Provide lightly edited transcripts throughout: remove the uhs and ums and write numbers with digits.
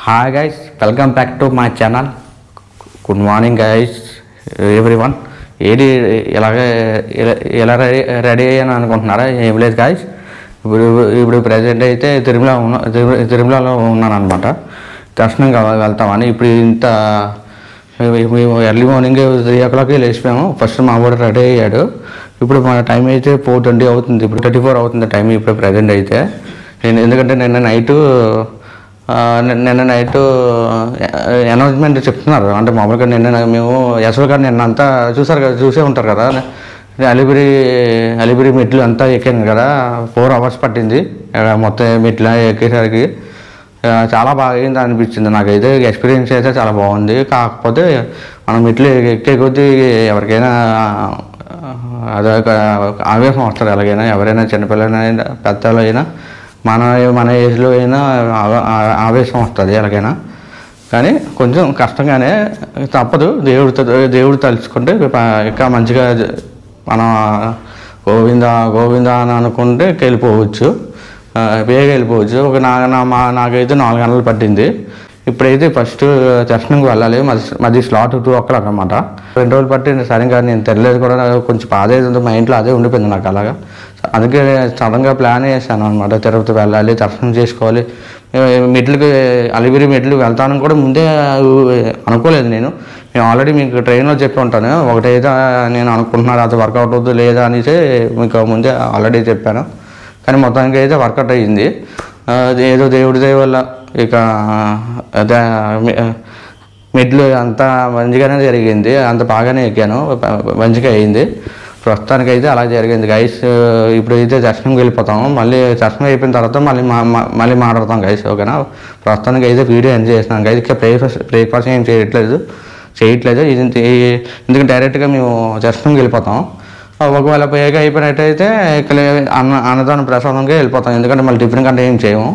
Hi guys, welcome back to my channel. Good morning guys, everyone. ఏది ఎలా ready అయ్యాను అనుకుంటున్నారా? ఏం లేదు గాయస్, ఇప్పుడు ప్రజెంట్ అయితే తిరుమలలో ఉన్నాను అనమాట. దర్శనం వెళ్తామని ఇప్పుడు ఇంత ఎర్లీ మార్నింగ్ 3 o'clock లేచిపోయాము. ఫస్ట్ మా వాడు రెడీ అయ్యాడు. ఇప్పుడు మన టైం అయితే 4:20 అవుతుంది. ఇప్పుడు 34 అవుతుంది టైం ఇప్పుడు ప్రజెంట్ అయితే. ఎందుకంటే నిన్న నైట్ అనౌన్స్మెంట్ చెప్తున్నారు. అంటే మామూలుగా నిన్న మేము యశ్వ గారు నిన్న అంతా చూసే ఉంటారు కదా, అలిపిరి మెట్లు అంతా ఎక్కాను కదా. 4 hours పట్టింది మొత్తం మెట్లు ఎక్కేసరికి. చాలా బాగా అయింది అనిపించింది నాకైతే. ఎక్స్పీరియన్స్ అయితే చాలా బాగుంది. కాకపోతే మనం మెట్లు ఎక్కే కొద్దీ ఎవరికైనా అదొక ఆవేశం వస్తుంది. ఎలాగైనా ఎవరైనా చిన్నపిల్లలైనా పెద్దలైనా మన ఏజ్లో అయినా ఆవేశం వస్తుంది ఎలాగైనా. కానీ కొంచెం కష్టంగానే తప్పదు. దేవుడు తలుచుకుంటే ఇంకా మంచిగా మనం గోవింద అని అనుకుంటే వెళ్ళిపోవచ్చు, బేగా వెళ్ళిపోవచ్చు. నాకైతే 4 గంటలు పట్టింది. ఇప్పుడైతే ఫస్ట్ దర్శనంకి వెళ్ళాలి. మధ్య స్లాట్ 2 o'clock అనమాట. 2 రోజులు పట్టింది. సరిగ్గా నేను తెలియలేదు కూడా. కొంచెం బాధ అవుతుంది, మా ఇంట్లో అదే ఉండిపోయింది నాకు అలాగా. అందుకే సడన్గా ప్లాన్ చేశాను అనమాట. తిరుపతి వెళ్ళాలి, దర్శనం చేసుకోవాలి. అలిపిరి మెట్లు వెళ్తానని కూడా ముందే అనుకోలేదు నేను ఆల్రెడీ మీకు ట్రైన్లో చెప్పి ఉంటాను. ఒకటైతే నేను అనుకుంటున్నాను, అది వర్కౌట్ అవుతుంది లేదా అనేసి మీకు ముందే ఆల్రెడీ చెప్పాను. కానీ మొత్తానికి అయితే వర్కౌట్ అయ్యింది. ఏదో దేవుడి దయ వల్ల ఇక మెట్లు అంతా మంచిగానే జరిగింది. అంత బాగానే ఎక్కాను, మంచిగా అయింది. ప్రస్తుతానికైతే అలా జరిగింది గైస్. ఇప్పుడైతే దర్శనంకి వెళ్ళిపోతాము. మళ్ళీ దర్శనం అయిపోయిన తర్వాత మళ్ళీ మాట్లాడతాం గైస్, ఓకేనా? ప్రస్తుతానికి అయితే వీడియో ఎంజాయ్ చేస్తున్నాం గైస్. ఇంకా బ్రేక్ఫాస్ట్ ఏం చేయట్లేదు. ఎందుకంటే డైరెక్ట్గా మేము దర్శనంకి వెళ్ళిపోతాం. ఒకవేళ పేగా అయిపోయినట్టయితే ఇక్కడ అన్నదాన ప్రసాదంగా వెళ్ళిపోతాం. ఎందుకంటే మళ్ళీ టిఫిన్ కంటే ఏం చేయము.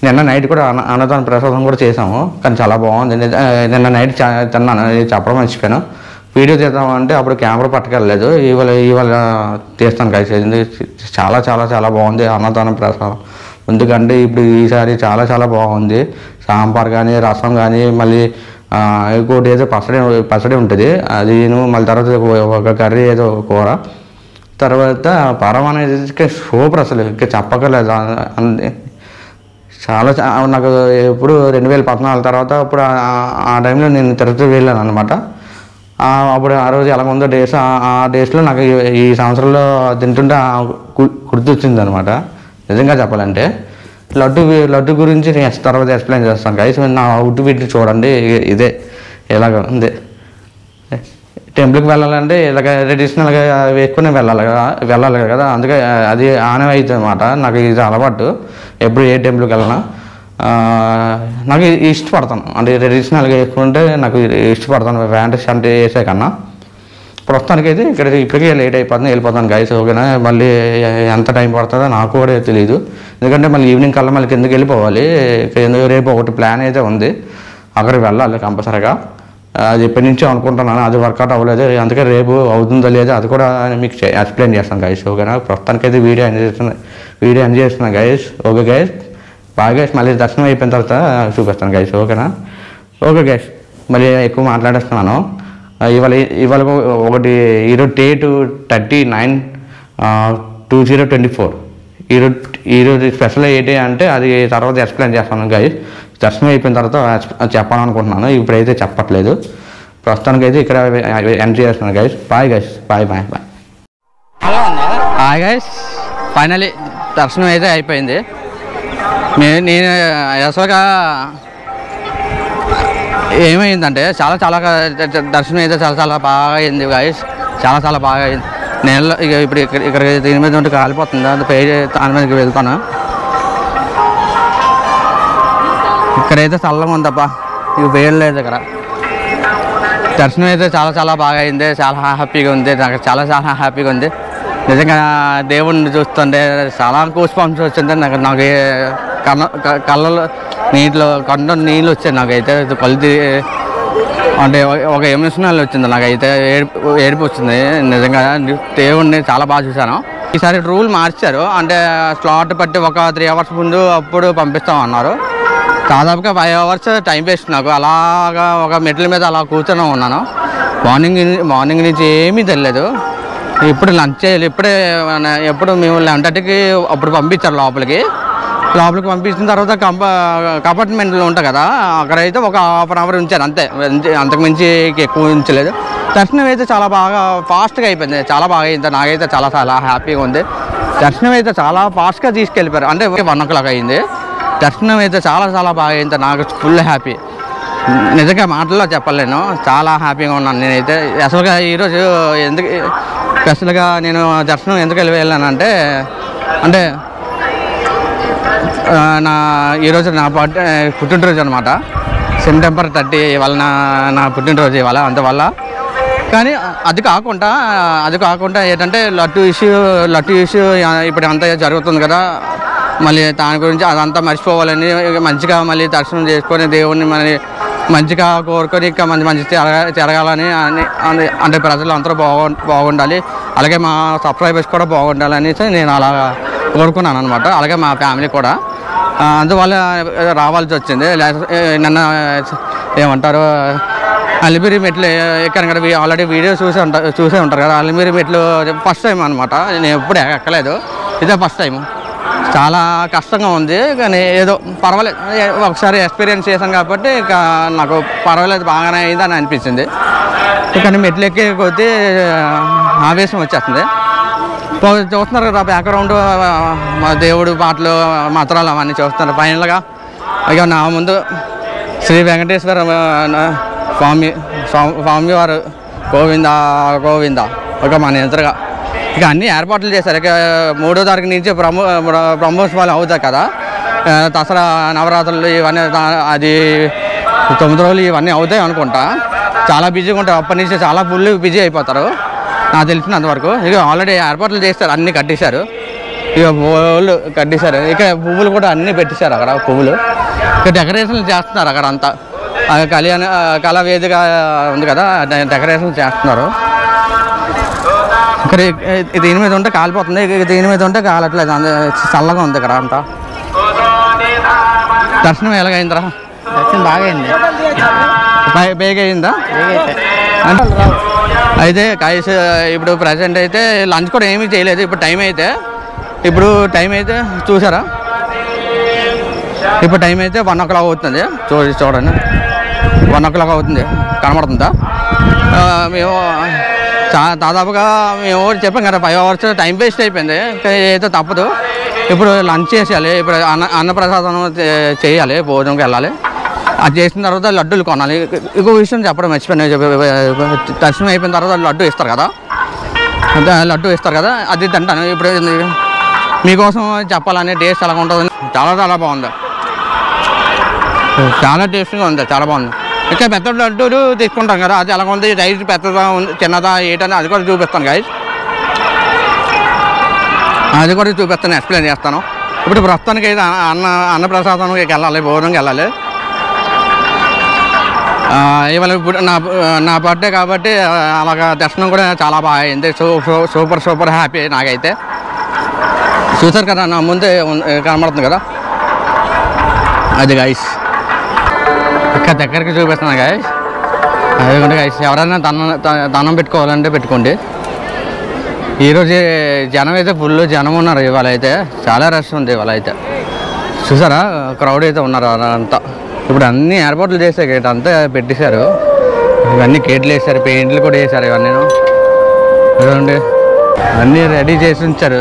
నిన్న నైట్ కూడా అన్నదాన ప్రసాదం కూడా చేసాము, కానీ చాలా బాగుంది. నిన్న నైట్ తిన్నాను, చెప్పడం మర్చిపోయాను. వీడియో తీద్దామంటే అప్పుడు కెమెరా పట్టుకెళ్ళలేదు. ఇవాళ తీస్తాను గైస్. చాలా చాలా చాలా బాగుంది అన్నదాన ప్రసాదం. ఎందుకంటే ఇప్పుడు ఈసారి చాలా చాలా బాగుంది. సాంబార్ కానీ, రసం కానీ, మళ్ళీ ఇంకోటి ఏదో పచ్చడి ఉంటుంది, అది మళ్ళీ తర్వాత ఒక కర్రీ ఏదో కూర, తర్వాత పరం అనేది సూపర్. అసలు ఇంకా చెప్పకలేదు. చాలా నాకు ఎప్పుడు 2014 తర్వాత అప్పుడు ఆ టైంలో నేను తిరుపతి వెళ్ళాను అనమాట. అప్పుడు ఆ రోజు ఎలా ఉందో ఆ డేస్లో నాకు ఈ సంవత్సరంలో తింటుంటే గుర్తొచ్చింది అనమాట. నిజంగా చెప్పాలంటే లడ్డు గురించి నేను తర్వాత ఎక్స్ప్లెయిన్ చేస్తాను గైస్. నా అవుట్ ఫిట్ చూడండి, ఇదే ఎలాగ ఉంది. టెంపుల్కి వెళ్ళాలంటే ఇలాగ ట్రెడిషనల్గా వేసుకుని వెళ్ళాలి కదా. అందుకే అది ఆనవాయితీ అనమాట. నాకు ఇది అలవాటు. ఎప్పుడు ఏ టెంపుల్కి వెళ్ళినా నాకు ఇష్టపడతాను. అంటే ట్రెడిషనల్గా వేసుకుంటే నాకు ఇష్టపడతాను, ప్యాంట్ షర్ట్ వేసే కన్నా. ప్రస్తుతానికి అయితే ఇప్పటికే లేట్ అయిపోతుంది, వెళ్ళిపోతాను గైస్, ఓకేనా? మళ్ళీ ఎంత టైం పడుతుందో నాకు కూడా తెలియదు. ఎందుకంటే మళ్ళీ ఈవినింగ్ కల్లా మళ్ళీ కిందకి వెళ్ళిపోవాలి. రేపు ఒకటి ప్లాన్ అయితే ఉంది, అక్కడికి వెళ్ళాలి కంపల్సరీగా. అది ఎప్పటి నుంచో అనుకుంటున్నాను, అది వర్కౌట్ అవ్వలేదు. అందుకే రేపు అవుతుందో లేదో అది కూడా మీకు ఎక్స్ప్లెయిన్ చేస్తాను గైస్, ఓకేనా? ప్రస్తుతానికి అయితే వీడియో ఎంజాయ్ చేస్తున్నాను గైస్. ఓకే గైస్, బాగా గైస్. మళ్ళీ దర్శనం అయిపోయిన తర్వాత చూపిస్తాను గైస్, ఓకేనా? ఓకే గైస్, మళ్ళీ ఎక్కువ మాట్లాడేస్తున్నాను. ఇవాళ ఒకటి ఈరోజు డేట్ 39/2024. ఈరోజు స్పెషల్ ఏంటి అంటే అది తర్వాత ఎక్స్ప్లెయిన్ చేస్తాను గైస్. దర్శనం అయిపోయిన తర్వాత చెప్పాలనుకుంటున్నాను, ఇప్పుడైతే చెప్పట్లేదు. ప్రస్తుతానికి అయితే ఇక్కడ ఎంజాయ్ చేస్తున్నాను guys. Bye guys, bye. Hi guys, finally దర్శనం అయితే అయిపోయింది. నేను అసలుగా ఏమైందంటే చాలా దర్శనం అయితే చాలా బాగా అయింది గైస్. చాలా బాగా అయింది. నేను ఇప్పుడు ఇక్కడ దీని మీద ఉంటే కాలిపోతుంది, అది దాని మీదకి వెళ్తాను. ఇక్కడైతే చల్లగా ఉందబ్బా, ఇక వేయలేదు లేదు ఇక్కడ. దర్శనం అయితే చాలా బాగా అయింది. చాలా హ్యాపీగా ఉంది, నాకు చాలా హ్యాపీగా ఉంది. నిజంగా దేవుడిని చూస్తుంటే చాలా కూస్ పంప్స్ వచ్చింది నాకు. కళ్ళలో నీళ్ళు వచ్చాయి నాకైతే. కళ్ళు అంటే ఒక ఎమోషనల్ వచ్చింది నాకైతే. ఏడుపు వచ్చింది నిజంగా. దేవుడిని చాలా బాగా చూశాను. ఈసారి రూల్ మార్చారు, అంటే స్లాట్ పట్టి ఒక 3 hours ముందు అప్పుడు పంపిస్తామన్నారు. దాదాపుగా 5 hours టైం వేస్ట్ నాకు. అలాగా ఒక మెట్ల మీద అలా కూర్చొని ఉన్నాను. మార్నింగ్ నుంచి ఏమీ తెలియలేదు. ఇప్పుడు లంచ్ చేయాలి. ఎప్పుడు మేము 11:30కి అప్పుడు పంపించారు లోపలికి పంపించిన తర్వాత కంపార్ట్మెంట్లో ఉంటాయి కదా, అక్కడైతే ఒక ½ an hour ఉంచారు అంతే. అంతకుమించి ఎక్కువ ఉంచలేదు. దర్శనం అయితే చాలా బాగా ఫాస్ట్గా అయిపోయింది. చాలా బాగా అయింది. నాకైతే చాలా హ్యాపీగా ఉంది. దర్శనం అయితే చాలా ఫాస్ట్గా తీసుకెళ్ళిపోయారు. అంటే 1 o'clock అయింది. దర్శనం అయితే చాలా బాగా అయింది. నాకు ఫుల్ హ్యాపీ. నిజంగా మాటల్లో చెప్పలేను. చాలా హ్యాపీగా ఉన్నాను నేనైతే. అసలుగా ఈరోజు స్పెషల్గా నేను దర్శనం ఎందుకు వెళ్ళానంటే ఈరోజు నా పుట్టినరోజు అనమాట. September 30 ఇవాళ నా పుట్టినరోజు ఇవాళ. అందువల్ల కానీ అది కాకుండా ఏంటంటే లడ్డు ఇష్యూ ఇప్పుడు అంతా జరుగుతుంది కదా, మళ్ళీ దాని గురించి అదంతా మర్చిపోవాలని మంచిగా మళ్ళీ దర్శనం చేసుకొని దేవుణ్ణి మళ్ళీ మంచిగా కోరుకొని ఇంకా మంచి జరగాలని అంటే ప్రజలు అందరూ బాగుండాలి, అలాగే మా సబ్స్క్రైబర్స్ కూడా బాగుండాలని నేను అలా కోరుకున్నాను అనమాట. అలాగే మా ఫ్యామిలీ కూడా. అందువల్ల రావాల్సి వచ్చింది. నిన్న ఏమంటారు అలిపిరి మెట్లు ఎక్కాను కదా, ఆల్రెడీ వీడియో చూసే ఉంటారు కదా. అలిపిరి మెట్లు ఫస్ట్ టైం అనమాట. నేను ఎప్పుడు ఎక్కలేదు, ఇదే ఫస్ట్ టైం. చాలా కష్టంగా ఉంది కానీ ఏదో పర్వాలేదు. ఒకసారి ఎక్స్పీరియన్స్ చేశాను కాబట్టి ఇక నాకు పర్వాలేదు, బాగానే అయిందని అనిపించింది. కానీ మెట్లు ఎక్కే కొద్దీ ఆవేశం వచ్చేస్తుంది. చూస్తున్నారు కదా బ్యాక్గ్రౌండ్, మా దేవుడు పాటలు మంత్రాలు అవన్నీ చూస్తున్నారు. ఫైనల్గా ఇక నా ముందు శ్రీ వెంకటేశ్వర స్వామి వారు గోవింద ఒక మన ఎదురుగా ఇక అన్ని ఏర్పాట్లు చేశారు. ఇక 3వ తారీఖు నుంచి బ్రహ్మోత్సవాలు అవుతాయి కదా, దసరా నవరాత్రులు ఇవన్నీ, అది 9 రోజులు ఇవన్నీ అవుతాయి అనుకుంటా. చాలా బిజీగా ఉంటారు. అప్పటి నుంచి చాలా ఫుల్ బిజీ అయిపోతారు నాకు తెలిసినంతవరకు. ఇక ఆల్రెడీ ఏర్పాట్లు చేస్తారు, అన్నీ కట్టేశారు. ఇక పువ్వులు కట్టేశారు. ఇక పువ్వులు కూడా అన్నీ పెట్టేశారు అక్కడ. పువ్వులు ఇక డెకరేషన్లు చేస్తున్నారు అక్కడ అంతా. కళా వేదిక ఉంది కదా, డెకరేషన్ చేస్తున్నారు. ఇక్కడ దీని మీద ఉంటే కాలిపోతుంది, దీని మీద ఉంటే కాలట్లేదు. చల్లగా ఉంది ఇక్కడ అంతా. దర్శనం ఎలాగైందిరా? దర్శనం బాగా అయింది. బేగా అయిందా? అయితే గైస్ ఇప్పుడు ప్రజెంట్ అయితే లంచ్ కూడా ఏమీ చేయలేదు. ఇప్పుడు టైం అయితే చూసారా, ఇప్పుడు టైం అయితే 1 o'clock అవుతుంది. చూడండి 1 o'clock అవుతుంది, కనబడుతుందా? మేము దాదాపుగా చెప్పాం కదా 5 hours టైం వేస్ట్ అయిపోయింది. అయితే తప్పదు. ఇప్పుడు లంచ్ చేసేయాలి. ఇప్పుడు అన్నప్రసాదం చేయాలి, భోజనంకి వెళ్ళాలి. అది చేసిన తర్వాత లడ్డూలు కొనాలి. ఇంకో విషయం చెప్పడం మర్చిపోయినా, దర్శనం అయిపోయిన తర్వాత లడ్డు ఇస్తారు కదా, అది తింటాను. ఇప్పుడు మీకోసం చెప్పాలని టేస్ట్ ఎలా ఉంటుందని. చాలా బాగుంది, చాలా టేస్ట్గా ఉంది, చాలా బాగుంది. ఇంకా పెద్ద లడ్డూలు తీసుకుంటాం కదా, అది ఎలా ఉంది, రైస్ పెద్దదా ఉంది చిన్నదా ఏంటని అది కూడా చూపిస్తాను గైస్. అది కూడా చూపిస్తాను, ఎక్స్ప్లెయిన్ చేస్తాను. ఇప్పుడు ప్రస్తుతానికి అయితే అన్నప్రసాదానికి వెళ్ళాలి, భోజనంకి వెళ్ళాలి. ఇవాళ ఇప్పుడు నా బర్త్డే కాబట్టి అలాగా దర్శనం కూడా చాలా బాగా అయింది. సూపర్ హ్యాపీ నాకైతే. చూసారు కదా నా ముందే కనబడుతుంది కదా, అది గైస్. ఇక్కడ దగ్గరికి చూపిస్తున్నాను గైస్. అదిగోండి గైస్, ఎవరైనా దండం పెట్టుకోవాలంటే పెట్టుకోండి. ఈరోజు జనం అయితే ఫుల్ జనం ఉన్నారు. ఇవాళ అయితే చాలా రష్ ఉంది. ఇవాళ అయితే చూసారా క్రౌడ్ అయితే ఉన్నారు అంతా. ఇప్పుడు అన్ని ఏర్పాట్లు చేసే గేట్ అంతా పెట్టేశారు. ఇవన్నీ గేట్లు వేసారు, పెయింట్లు కూడా వేసారు. ఇవన్నీ చూడండి అన్నీ రెడీ చేసి ఉంచారు,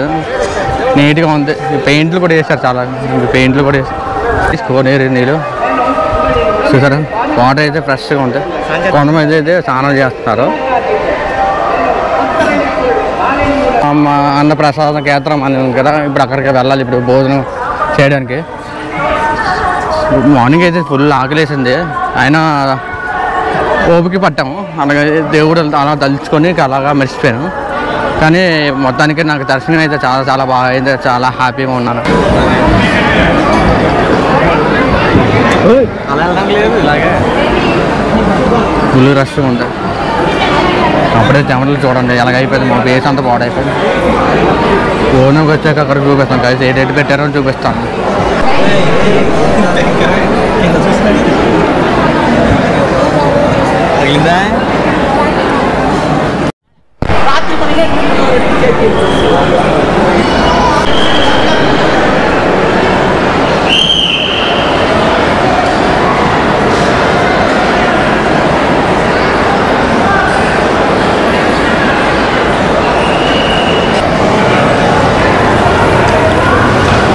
నీట్గా ఉంది. పెయింట్లు కూడా వేసారు, చాలా పెయింట్లు కూడా వేసి నీళ్ళు చూసారా. వాటర్ అయితే ఫ్రెష్గా ఉంటాయి. కొంతమంది అయితే స్నానం చేస్తున్నారు. అన్నప్రసాదం కేంద్రం అని ఉంది కదా, ఇప్పుడు అక్కడికి వెళ్ళాలి ఇప్పుడు భోజనం చేయడానికి. మార్నింగ్ అయితే ఫుల్ ఆకలేసింది, అయినా ఓపిక పట్టాము. అలాగే దేవుడు అలా తలుచుకొని అలాగా మర్చిపోయాను. కానీ మొత్తానికి నాకు దర్శనం అయితే చాలా బాగా అయింది. చాలా హ్యాపీగా ఉన్నాను. ఫుల్ రష్ ఉంది. అప్పుడే చెమటలు చూడండి ఎలాగైపోయింది, మా ఫేస్ అంతా పాడైపోయింది. భోజనంకి వచ్చాక అక్కడ చూపిస్తాను కలిసి ఏటేటి పెట్టారో చూపిస్తాను. తగిలిందా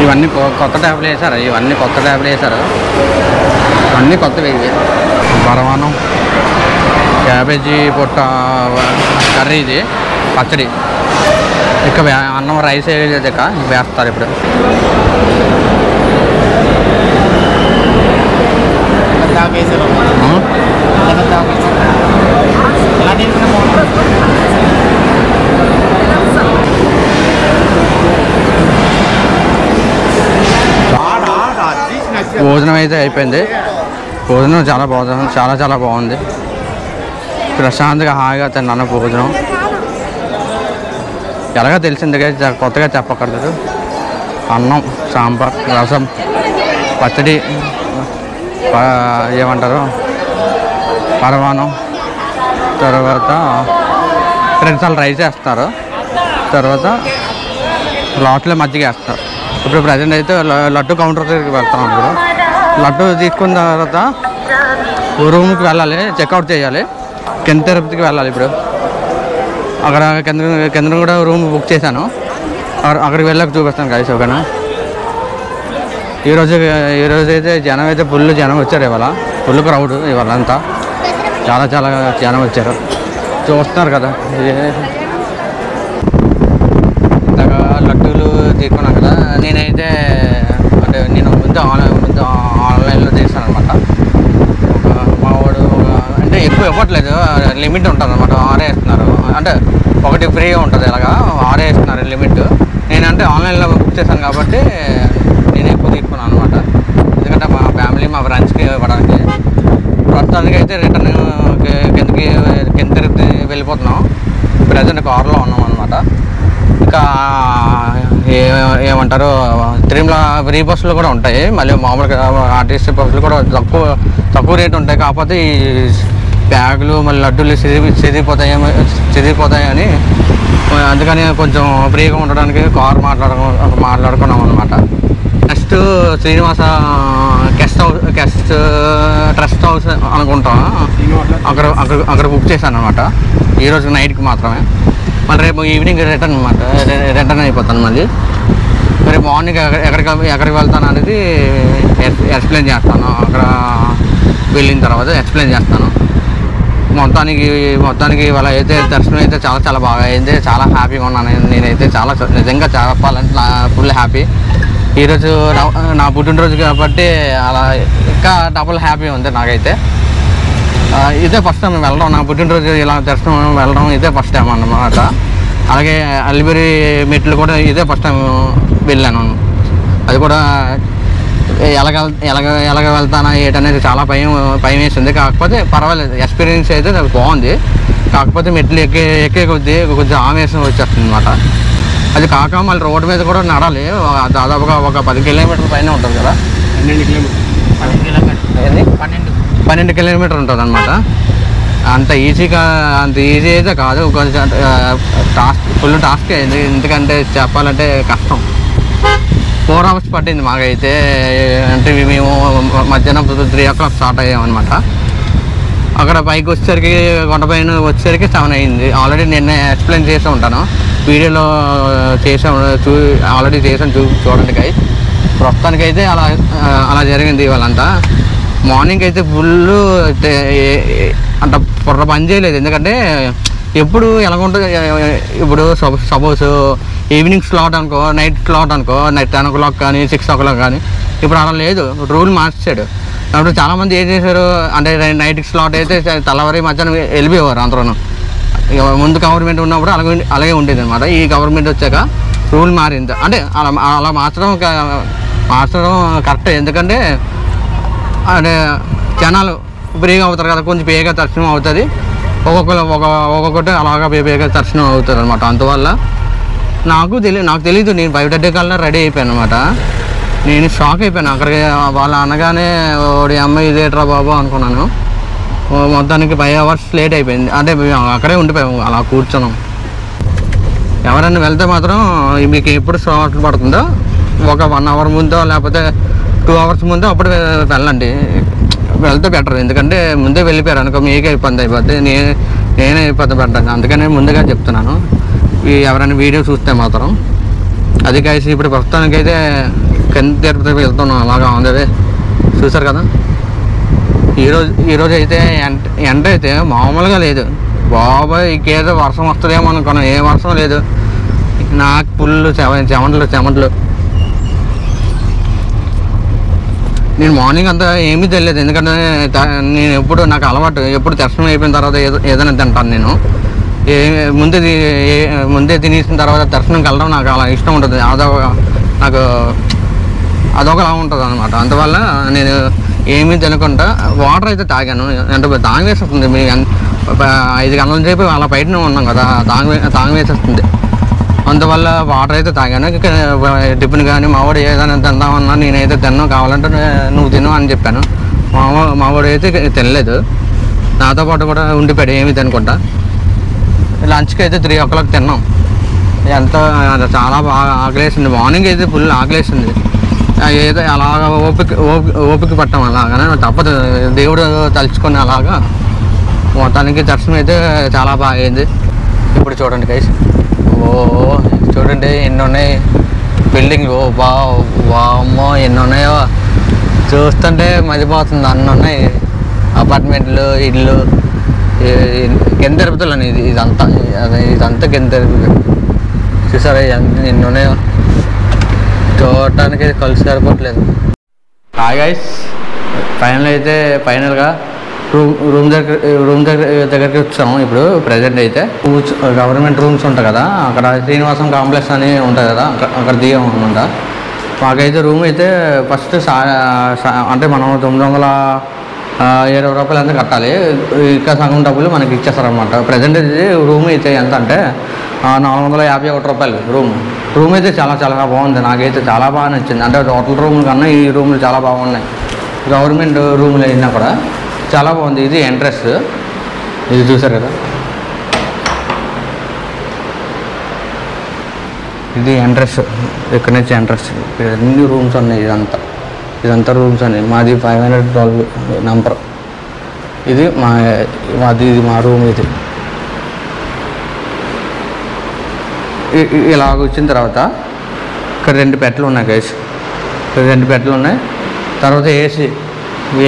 ఇవన్నీ కొత్త ట్యాబ్లు వేసారు, ఇవన్నీ కొత్త ట్యాబ్లు వేసారు, అన్నీ కొత్తవి. ఇవి పరమాణం, క్యాబేజీ పొట్ట కర్రీ, ఇది పచ్చడి, ఇక అన్నం రైస్ వేయలేదు, ఇక వేస్తారు ఇప్పుడు. భోజనం అయితే అయిపోయింది. భోజనం చాలా బాగుంది, చాలా బాగుంది. ప్రశాంతంగా హాయిగా తిన్నాను భోజనం. ఎలాగో తెలిసిందిగా కొత్తగా చెప్పకూడదు. అన్నం, సాంబార్, రసం, పచ్చడి, ఏమంటారు పరమాణం, తర్వాత 2 సార్లు రైస్ వేస్తారు, తర్వాత లాట్లో మజ్జిగ వేస్తారు. ఇప్పుడు ప్రజెంట్ అయితే లడ్డు కౌంటర్ దగ్గరికి వెళ్తాం. ఇప్పుడు లడ్డు తీసుకున్న తర్వాత రూమ్కి వెళ్ళాలి, చెక్అవుట్ చేయాలి, కింద తిరుపతికి వెళ్ళాలి. ఇప్పుడు అక్కడ కింద కూడా రూమ్ బుక్ చేశాను, అక్కడికి వెళ్ళాక చూపిస్తాను కలిసి. ఓకేనా? ఈరోజు అయితే జనం అయితే ఫుల్ జనం వచ్చారు. ఇవాళ ఫుల్ క్రౌడ్, ఇవాళ అంతా చాలా జనం వచ్చారు. చూస్తున్నారు కదా. ఇంతగా లడ్డూలు తీసుకున్నాను కదా. నేనైతే అంటే నేను ముందు ఆన్లైన్లో తీసాను అనమాట. మా వాడు అంటే ఎక్కువ ఇవ్వట్లేదు, లిమిట్ ఉంటుంది అనమాట. 6 వేస్తున్నారు, అంటే 1 ఫ్రీగా ఉంటుంది. ఇలాగా 6 వేస్తున్నారు లిమిట్. నేనంటే ఆన్లైన్లో బుక్ చేశాను కాబట్టి నేను ఎక్కువ తీసుకున్నాను అనమాట. ఎందుకంటే మా ఫ్యామిలీ, మా ఫ్రెండ్స్కి ఇవ్వడానికి. ప్రస్తుతానికి అయితే రిటర్న్ కింద తిరిగి వెళ్ళిపోతున్నాం. ప్రజెంట్ కార్లో ఉన్నాం అనమాట. ఇంకా ఏమంటారు తిరుమల ఫ్రీ బస్సులు కూడా ఉంటాయి. మళ్ళీ మామూలుగా ఆర్టీసీ బస్సులు కూడా తక్కువ రేటు ఉంటాయి. కాకపోతే ఈ బ్యాగులు మళ్ళీ లడ్డూలు చెదిరిపోతాయని అందుకని కొంచెం ఫ్రీగా ఉండడానికి కార్ మాట్లాడుకున్నాం అనమాట. Next Srinivasa guest trust house అనుకుంటాం. అక్కడ బుక్ చేశాను అనమాట. ఈరోజు నైట్కి మాత్రమే. మళ్ళీ రేపు ఈవినింగ్ రిటర్న్ అయిపోతాను. మళ్ళీ రేపు మార్నింగ్ ఎక్కడికి వెళ్తాను అనేది ఎక్స్ప్లెయిన్ చేస్తాను. అక్కడ వెళ్ళిన తర్వాత ఎక్స్ప్లెయిన్ చేస్తాను. మొత్తానికి ఇవాళ అయితే దర్శనం అయితే చాలా బాగా అయింది. చాలా హ్యాపీగా ఉన్నాను నేనైతే. నిజంగా చెప్పాలంటే ఫుల్ హ్యాపీ. ఈరోజు నా పుట్టినరోజు కాబట్టి అలా ఇంకా డబుల్ హ్యాపీ ఉంది నాకైతే. ఇదే ఫస్ట్ టైం వెళ్ళడం, నా పుట్టినరోజు ఇలా దర్శనం వెళ్ళడం ఇదే ఫస్ట్ టైం అన్నమాట. అలాగే అలిపిరి మెట్లు కూడా ఇదే ఫస్ట్ టైం వెళ్ళాను. అది కూడా ఎలాగ వెళ్తానా ఏంటనేది చాలా భయం వేసింది. కాకపోతే పర్వాలేదు, ఎక్స్పీరియన్స్ అయితే నాకు బాగుంది. కాకపోతే మెట్లు ఎక్కే కొంచెం ఆవేశం వచ్చేస్తుంది అనమాట. అది కాక మళ్ళీ రోడ్డు మీద కూడా నడాలి. దాదాపుగా ఒక 10 కిలోమీటర్ల పైన ఉంటుంది కదా. 12 కిలోమీటర్ ఉంటుంది అనమాట. అంత ఈజీ అయితే కాదు, కొంచెం ఫుల్ టాస్క్ అయింది. ఎందుకంటే చెప్పాలంటే కష్టం. 4 అవర్స్ పట్టింది మాకైతే. అంటే మేము మధ్యాహ్నం 3 o'clock స్టార్ట్ అయ్యామన్నమాట. అక్కడ పైకి వచ్చేసరికి కొండపైన వచ్చేసరికి 7 అయింది. ఆల్రెడీ నిన్న ఎక్స్ప్లెయిన్ చేస్తూ ఉంటాను, వీడియోలో ఆల్రెడీ చేసాను చూడండి. ప్రస్తుతానికైతే అలా జరిగింది ఇవాళంతా. మార్నింగ్ అయితే ఫుల్ అంత పొర్ర పని చేయలేదు. ఎందుకంటే ఎప్పుడు ఎలా ఉంటుంది, ఇప్పుడు సపోజ్ ఈవినింగ్ స్లాట్ అనుకో, నైట్ స్లాట్ అనుకో, నైట్ 10 o'clock కానీ 6 o'clock కానీ. ఇప్పుడు అలా లేదు, రూల్ మార్చాడు. అప్పుడు చాలామంది ఏం చేశారు అంటే నైట్కి స్లాట్ అయితే తెల్లవారి మధ్యాహ్నం వెళ్ళిపోయేవారు అందరూ. ముందు గవర్నమెంట్ ఉన్నప్పుడు అలాగే ఉండేది అనమాట. ఈ గవర్నమెంట్ వచ్చాక రూల్ మారింది. అంటే అలా మార్చడం కరెక్టే. ఎందుకంటే అంటే జనాలు ఫ్రీగా అవుతారు కదా, కొంచెం బేగా దర్శనం అవుతుంది. ఒక్కొక్కటి అలాగా బేగా దర్శనం అవుతుంది అనమాట. అందువల్ల నాకు తెలీదు. నేను 5:30 కల్లా రెడీ అయిపోయాను అనమాట. నేను షాక్ అయిపోయాను. అక్కడికి వాళ్ళు అనగానే ఓడి అమ్మాయి ఇదేట్రా బాబు అనుకున్నాను. మొత్తానికి 5 hours లేట్ అయిపోయింది. అంటే అక్కడే ఉండిపోయాము, అలా కూర్చున్నాం. ఎవరైనా వెళ్తే మాత్రం మీకు ఎప్పుడు షార్ట్ పడుతుందో ఒక 1 hour ముందో లేకపోతే 2 hours ముందో అప్పుడు వెళ్ళండి, వెళ్తే బెటర్. ఎందుకంటే ముందే వెళ్ళిపోయారు అనుకో మీకే ఇబ్బంది అయిపోద్ది, నేనే ఇబ్బంది పడ్డాను. అందుకనే ముందుగా చెప్తున్నాను ఎవరైనా వీడియో చూస్తే మాత్రం. అది కలిసి ఇప్పుడు ప్రస్తుతానికైతే కింద తిరుపతికి వెళ్తున్నాం. అలాగా ఉంది చూసారు కదా. ఈరోజు అయితే ఎండ అయితే మామూలుగా లేదు బాబాయ్. ఇంకేదో వర్షం వస్తుందేమో అనుకున్నాం, ఏ వర్షం లేదు. నాకు పుల్లు చెమటలు. నేను మార్నింగ్ అంతా ఏమీ తెలియదు, ఎందుకంటే నేను ఎప్పుడు నాకు అలవాటు, ఎప్పుడు దర్శనం అయిపోయిన తర్వాత ఏదైనా తింటాను నేను. ముందే తినేసిన తర్వాత దర్శనంకి వెళ్ళడం నాకు అలా ఇష్టం ఉంటుంది. నాకు అదొకలా ఉంటుంది అనమాట. అందువల్ల నేను ఏమీ తినకుండా వాటర్ అయితే తాగాను. అంటే తాగవేసేస్తుంది. మీ 5 గంటల సేపు అలా బయటనే ఉన్నాం కదా, తాగవేసేస్తుంది. అందువల్ల వాటర్ అయితే తాగాను. టిఫిన్ కానీ మావాడు ఏదైనా తిందామన్నా నేనైతే తిన్నాను, కావాలంటే నువ్వు తిను అని చెప్పాను. మావాడు అయితే తినలేదు, నాతో పాటు కూడా ఉండిపోయాడు ఏమీ తినకుండా. లంచ్కి అయితే 3 o'clock తిన్నాం. చాలా బాగా ఆకలేసింది. మార్నింగ్ అయితే ఫుల్ ఆకలేసింది. ఏదో అలాగ ఓపిక పట్టాం. అలాగనే తప్పదు, దేవుడు తలుచుకొని అలాగా. మొత్తానికి దర్శనం అయితే చాలా బాగా అయింది. ఇప్పుడు చూడండి గైస్, చూడండి ఎన్ని ఉన్నాయి బిల్డింగ్. వామ్మో ఎన్ని ఉన్నాయో, చూస్తుంటే మర్చిపోతుంది. అన్నీ ఉన్నాయి అపార్ట్మెంట్లు, ఇల్లు. కింద తిరుపతిలో ఇదంతా కింద తిరుపతి. చూసారా ఎన్ని ఉన్నాయో, చూడటానికి కలిసి సరిపోవట్లేదు. హాయ్ గైస్, ఫైనల్గా రూమ్ దగ్గరికి వచ్చాము. ఇప్పుడు ప్రజెంట్ అయితే గవర్నమెంట్ రూమ్స్ ఉంటాయి కదా, అక్కడ శ్రీనివాసం కాంప్లెక్స్ అని ఉంటుంది కదా, అక్కడ దిగాం అనమాట. మాకైతే రూమ్ అయితే ఫస్ట్ అంటే మనం 920 రూపాయలు అంతా కట్టాలి. ఇంకా సగం డబ్బులు మనకి ఇచ్చేస్తారనమాట. ప్రజెంట్ ఇది రూమ్ అయితే ఎంత అంటే 451 రూపాయలు రూమ్ అయితే చాలా బాగుంది. నాకైతే చాలా బాగా నచ్చింది. అంటే హోటల్ రూముల కన్నా ఈ రూములు చాలా బాగున్నాయి. గవర్నమెంట్ రూములు అయినా కూడా చాలా బాగుంది. ఇది ఎంట్రన్స్, ఇది చూసారు కదా, ఇది ఎంట్రన్స్. ఇక్కడ నుంచి ఎంట్రన్స్. అన్ని రూమ్స్ ఉన్నాయి. ఇదంతా రూమ్స్ ఉన్నాయి. మాది 512 నెంబర్. ఇది మా రూమ్. ఇది ఇలాగ వచ్చిన తర్వాత ఇక్కడ 2 బెడ్లు ఉన్నాయి గైస్. 2 బెడ్లు ఉన్నాయి. తర్వాత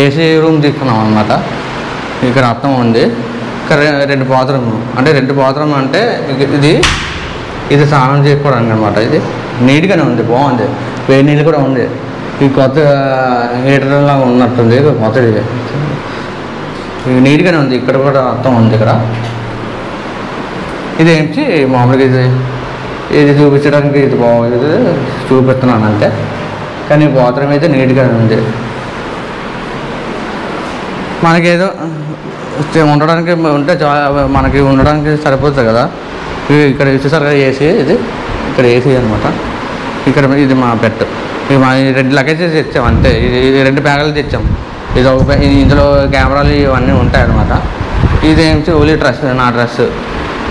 ఏసీ రూమ్ తీసుకున్నాం అనమాట. ఇక్కడ అర్థం ఉంది. ఇక్కడ 2 బాత్రూమ్. అంటే 2 బాత్రూమ్ అంటే ఇది స్నానం చేసుకోవడానికి అనమాట. ఇది నీట్గానే ఉంది, బాగుంది. వేడి నీళ్ళు కూడా ఉంది. ఈ కొత్త హీటర్ లాగా ఉన్నట్టుంది, కొత్తది. నీట్గానే ఉంది. ఇక్కడ కూడా అర్థం ఉంది. ఇక్కడ ఇదేంటి మామూలుగా ఇది చూపించడానికి ఇది బాగుంది, చూపిస్తున్నాను అంతే. కానీ బాత్రూమ్ అయితే నీట్గానే ఉంది. మనకేదో ఉండడానికి ఉంటే మనకి ఉండడానికి సరిపోతుంది కదా. ఇక్కడ చూసారు కదా ఏసీ. ఇక్కడ ఏసీ అనమాట. ఇక్కడ ఇది మా బెడ్. మా 2 లగేజెస్ తెచ్చాం అంతే. ఇది 2 బ్యాగులు తెచ్చాం. ఇందులో కెమెరాలు ఇవన్నీ ఉంటాయన్నమాట. ఇదేంటి ఓన్లీ నా డ్రెస్.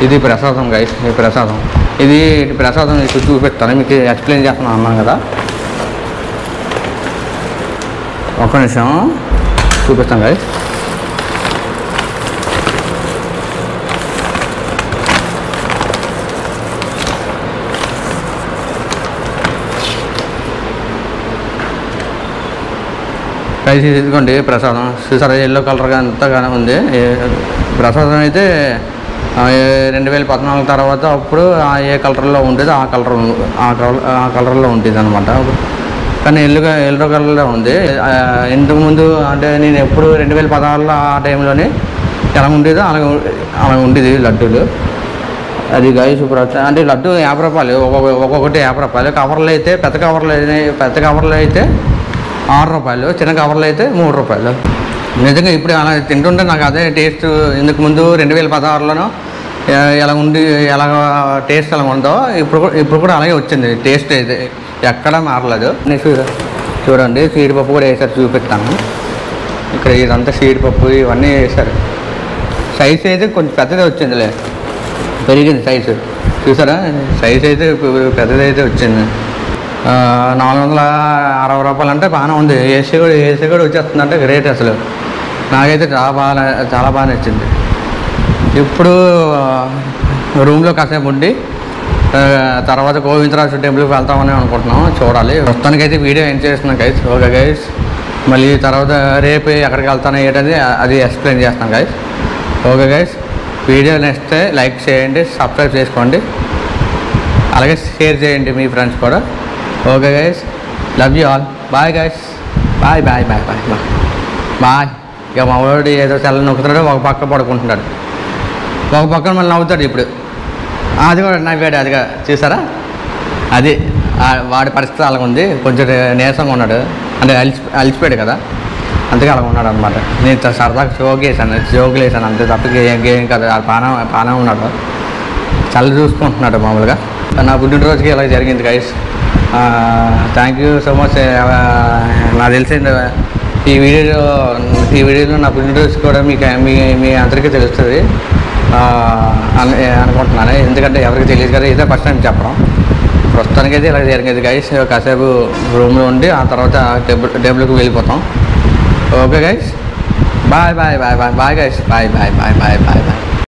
ఇది ప్రసాదం గైస్. ఇది ప్రసాదం మీకు చూపిస్తాను, మీకు ఎక్స్ప్లెయిన్ చేస్తున్నాను అన్నాను కదా. ఒక్క నిమిషం చూపిస్తాం గైస్. ఇదిగోండి ప్రసాదం. చూసారా ఎల్లో కలర్గా అంతగానే ఉంది. ప్రసాదం అయితే 2014 తర్వాత అప్పుడు ఏ కలర్లో ఉండేది ఆ కలర్లో ఉంటుంది అనమాట. కానీ ఎల్లో కలర్లో ఉంది. ఇంతకు ముందు అంటే నేను ఎప్పుడు 2016లో ఆ టైంలోనే ఎలా ఉండేదో అలా ఉండేది లడ్డూలు. అది గైస్ అంటే లడ్డు 50 రూపాయలు, ఒక్కొక్కటి 50 రూపాయలు. కవర్లు అయితే పెద్ద కవర్లు అయితే 6 రూపాయలు, చిన్న కవర్లు అయితే 3 రూపాయలు. నిజంగా ఇప్పుడు అలా తింటుంటే నాకు అదే టేస్ట్. ఇందుకు ముందు 2016లోనో ఎలా టేస్ట్ ఎలా ఉందో ఇప్పుడు కూడా అలాగే వచ్చింది. టేస్ట్ అయితే ఎక్కడా మారలేదు. నెక్స్ట్ చూడండి జీడిపప్పు కూడా వేసారు, చూపిస్తాను. ఇక్కడ ఇదంతా జీడిపప్పు ఇవన్నీ వేసారు. సైజ్ అయితే కొంచెం పెద్దది వచ్చిందిలే, పెరిగింది సైజు. చూసారా సైజ్ అయితే పెద్దదైతే వచ్చింది. 460 రూపాయలు అంటే బాగానే ఉంది. ఏసీ కూడా వచ్చేస్తుంది అంటే గ్రేట్ అసలు. నాకైతే చాలా బాగా నచ్చింది. ఇప్పుడు రూమ్లో కాసేపు ఉండి తర్వాత గోవిందరాజు టెంపుల్కి వెళ్తామని అనుకుంటున్నాం, చూడాలి. ప్రస్తుతానికైతే వీడియో ఎంజాయ్ చేస్తున్నాం గైస్. ఓకే గైస్, మళ్ళీ తర్వాత రేపు ఎక్కడికి వెళ్తాను ఏంటది అది ఎక్స్ప్లెయిన్ చేస్తాను గైస్. ఓకే గైస్, వీడియో నచ్చితే లైక్ చేయండి, సబ్స్క్రైబ్ చేసుకోండి, అలాగే షేర్ చేయండి మీ ఫ్రెండ్స్ కూడా. Okay guys, love you all. Bye guys, bye bye bye bye bye bye. ఇక మా వాడు ఏదో తెల్ల నొక్కుతున్నాడు, ఒక పక్క పడుకుంటున్నాడు, ఒక పక్కన మళ్ళీ నవ్వుతాడు. ఇప్పుడు అది కూడా నవ్వాడు, అదిగా చూసారా. అది వాడి పరిస్థితి అలాగ ఉంది, కొంచెం నీరసంగా ఉన్నాడు, అంటే అలిసిపోయాడు కదా, అందుకే అలాగ ఉన్నాడు అనమాట. నేను సరదాగా జోకులు వేసాను అంతే తప్ప ఏం కదా. పానం ఉన్నాడు, చల్ల చూసుకుంటున్నాడు మామూలుగా. నా పుట్టినరోజుకి ఇలా జరిగింది guys. Thank you so much. నాకు తెలిసింది ఈ వీడియోలో నా పుట్టినరోజు కూడా మీ అందరికీ తెలుస్తుంది అనుకుంటున్నాను, ఎందుకంటే ఎవరికి తెలియదు కదా, ఇదే ఫస్ట్ టైం చెప్పడం. ప్రస్తుతానికైతే ఇలా జరిగేది గైస్. కాసేపు రూమ్లో ఉండి ఆ తర్వాత టేబుల్కి వెళ్ళిపోతాం. Okay guys, bye bye bye bye bye guys, bye bye bye bye bye bye.